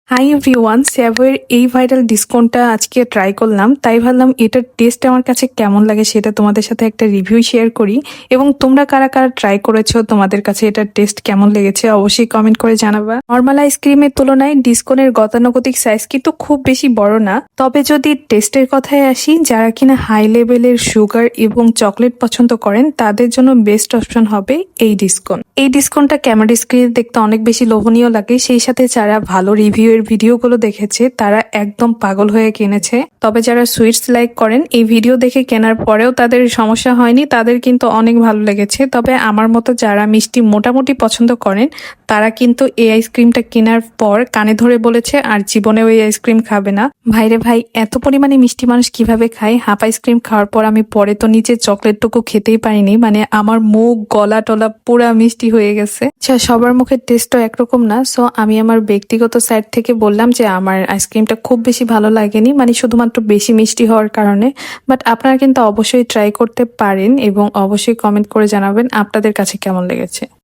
Hi everyone, স্যাভোয়ের এই viral ডিসকাউন্টটা আজকে try করলাম, তাই ভাবলাম এটার টেস্ট আমার কাছে কেমন লাগে সেটা তোমাদের সাথে একটা রিভিউ শেয়ার করি। এবং তোমরা কারা কারা ট্রাই করেছো, তোমাদের কাছে এটার টেস্ট কেমন লেগেছে অবশ্যই কমেন্ট করে জানাবা। নর্মাল আইসক্রিমের তুলনায় ডিসকনের গতানুগতিক সাইজ কিন্তু খুব বেশি বড় না, তবে যদি টেস্টের কথায় আসি, যারা কিনা হাই লেভেলের সুগার এবং চকলেট পছন্দ করেন তাদের জন্য বেস্ট অপশন হবে এই ডিসকন। এই ডিসকনটা ক্যামেরা স্ক্রিনে দেখতে অনেক বেশি লোভনীয় লাগে, সেই সাথে যারা ভালো রিভিউ এর ভিডিওগুলো দেখেছে তারা একদম পাগল হয়ে কিনেছে। তবে যারা সুইটস লাইক করেন, এই ভিডিও দেখে কেনার পরেও তাদের সমস্যা হয়নি, তাদের কিন্তু অনেক ভালো লেগেছে। তবে আমার মতো যারা মিষ্টি মোটামুটি পছন্দ করেন তারা কিন্তু এই আইসক্রিমটা কেনার পর কানে ধরে বলেছে আর জীবনেও এই আইসক্রিম খাবে না। ভাইরে ভাই, এত পরিমাণে মিষ্টি মানুষ কিভাবে খায়? হাফ আইসক্রিম খাওয়ার পর আমি পরে তো নিচে চকলেটটুকু খেতেই পারিনি, মানে আমার মুখ গলা টলা পুরা মিষ্টি হয়ে গেছে। আচ্ছা, সবার মুখের টেস্টও একরকম না, সো আমি আমার ব্যক্তিগত সাইড থেকে বললাম যে আমার আইসক্রিমটা খুব বেশি ভালো লাগেনি, মানে শুধুমাত্র বেশি মিষ্টি হওয়ার কারণে। বাট আপনারা কিন্তু অবশ্যই ট্রাই করতে পারেন এবং অবশ্যই কমেন্ট করে জানাবেন আপনাদের কাছে কেমন লেগেছে।